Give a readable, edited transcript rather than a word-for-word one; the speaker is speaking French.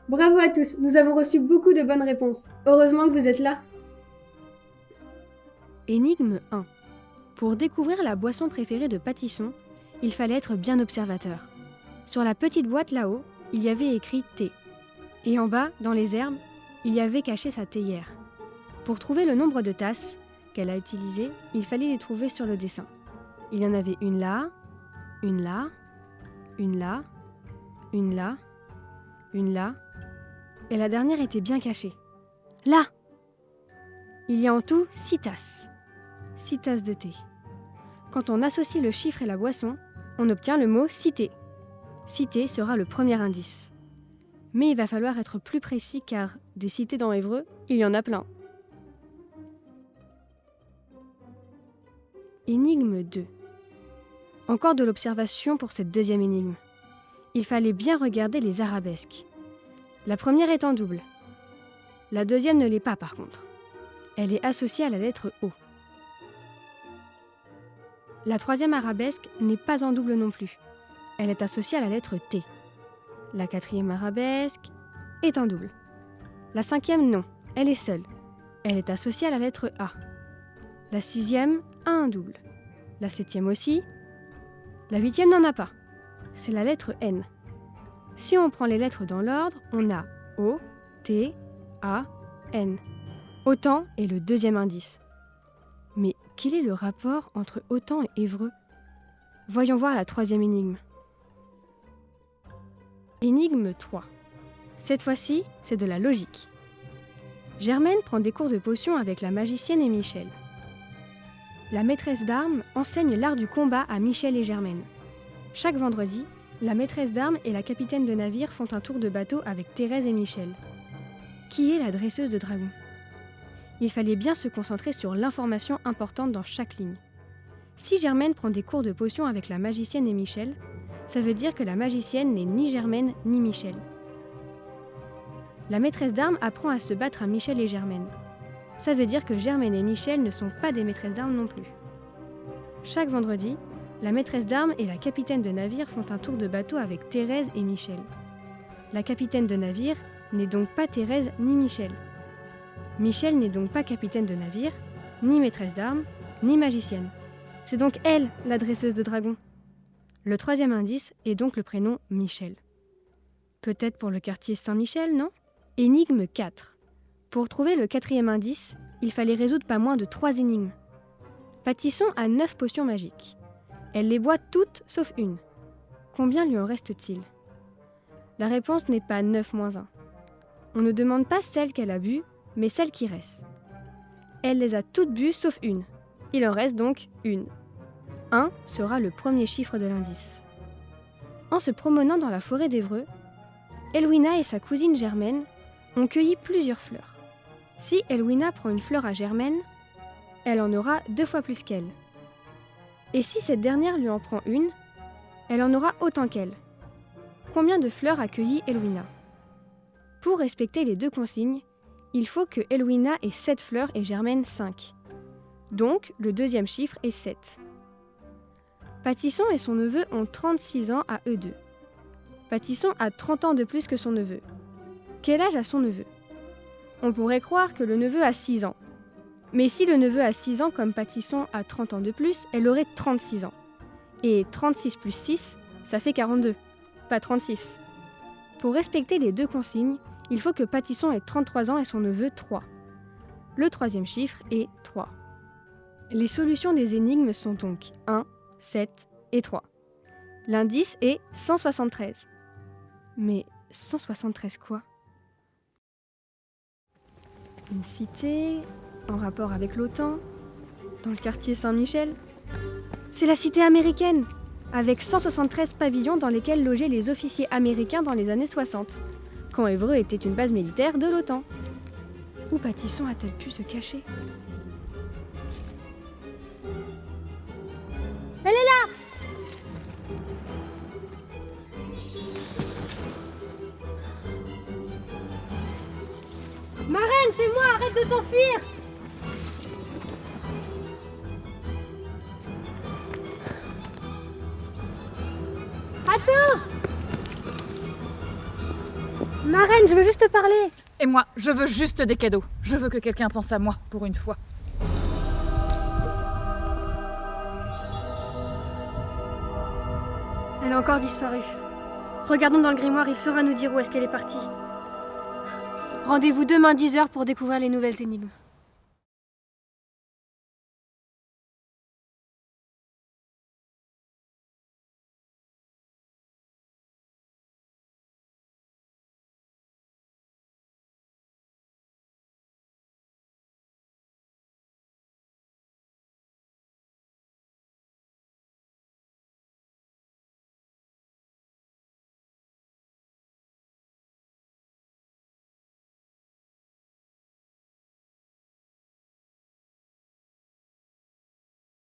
Bravo à tous, nous avons reçu beaucoup de bonnes réponses. Heureusement que vous êtes là. Énigme 1. Pour découvrir la boisson préférée de Patisson, il fallait être bien observateur. Sur la petite boîte là-haut, il y avait écrit thé. Et en bas, dans les herbes, il y avait caché sa théière. Pour trouver le nombre de tasses qu'elle a utilisées, il fallait les trouver sur le dessin. Il y en avait une là, une là, une là, une là, une là, et la dernière était bien cachée. Là! Il y a en tout 6 tasses. 6 tasses de thé. Quand on associe le chiffre et la boisson, on obtient le mot cité. Cité sera le premier indice. Mais il va falloir être plus précis car des cités dans Évreux, il y en a plein. Énigme 2. Encore de l'observation pour cette deuxième énigme. Il fallait bien regarder les arabesques. La première est en double. La deuxième ne l'est pas par contre. Elle est associée à la lettre O. La troisième arabesque n'est pas en double non plus. Elle est associée à la lettre T. La quatrième arabesque est en double. La cinquième, non. Elle est seule. Elle est associée à la lettre A. La sixième a un double. La septième aussi. La huitième n'en a pas. C'est la lettre N. Si on prend les lettres dans l'ordre, on a O, T, A, N. Autant est le deuxième indice. Mais quel est le rapport entre Autan et Évreux ? Voyons voir la troisième énigme. Énigme 3. Cette fois-ci, c'est de la logique. Germaine prend des cours de potions avec la magicienne et Michel. La maîtresse d'armes enseigne l'art du combat à Michel et Germaine. Chaque vendredi, la maîtresse d'armes et la capitaine de navire font un tour de bateau avec Thérèse et Michel. Qui est la dresseuse de dragons ? Il fallait bien se concentrer sur l'information importante dans chaque ligne. Si Germaine prend des cours de potions avec la magicienne et Michel, ça veut dire que la magicienne n'est ni Germaine ni Michel. La maîtresse d'armes apprend à se battre à Michel et Germaine. Ça veut dire que Germaine et Michel ne sont pas des maîtresses d'armes non plus. Chaque vendredi, la maîtresse d'armes et la capitaine de navire font un tour de bateau avec Thérèse et Michel. La capitaine de navire n'est donc pas Thérèse ni Michel. Michel n'est donc pas capitaine de navire, ni maîtresse d'armes, ni magicienne. C'est donc elle, la dresseuse de dragons. Le troisième indice est donc le prénom Michel. Peut-être pour le quartier Saint-Michel, non ? Énigme 4. Pour trouver le quatrième indice, il fallait résoudre pas moins de 3 énigmes. Patisson a 9 potions magiques. Elle les boit toutes sauf une. Combien lui en reste-t-il ? La réponse n'est pas 9 moins 1. On ne demande pas celle qu'elle a bue, mais celle qui reste. Elle les a toutes bues sauf une. Il en reste donc une. 1 sera le premier chiffre de l'indice. En se promenant dans la forêt d'Évreux, Elwina et sa cousine Germaine ont cueilli plusieurs fleurs. Si Elwina prend une fleur à Germaine, elle en aura 2 fois plus qu'elle. Et si cette dernière lui en prend une, elle en aura autant qu'elle. Combien de fleurs a cueilli Elwina ? Pour respecter les 2 consignes, il faut que Elwina ait 7 fleurs et Germaine 5. Donc, le deuxième chiffre est 7. Patisson et son neveu ont 36 ans à eux deux. Patisson a 30 ans de plus que son neveu. Quel âge a son neveu ? On pourrait croire que le neveu a 6 ans. Mais si le neveu a 6 ans comme Patisson a 30 ans de plus, elle aurait 36 ans. Et 36 plus 6, ça fait 42, pas 36. Pour respecter les 2 consignes, il faut que Patisson ait 33 ans et son neveu 3. Le troisième chiffre est 3. Les solutions des énigmes sont donc 1, 7 et 3. L'indice est 173. Mais 173 quoi ? Une cité, en rapport avec l'OTAN, dans le quartier Saint-Michel. C'est la cité américaine, avec 173 pavillons dans lesquels logeaient les officiers américains dans les années 60, quand Évreux était une base militaire de l'OTAN. Où Patisson a-t-elle pu se cacher ? Elle est là ! Marraine, c'est moi, arrête de t'enfuir! Attends! Marraine, je veux juste te parler. Et moi, je veux juste des cadeaux. Je veux que quelqu'un pense à moi, pour une fois. Elle a encore disparu. Regardons dans le grimoire, il saura nous dire où est-ce qu'elle est partie. Rendez-vous demain 10h pour découvrir les nouvelles énigmes.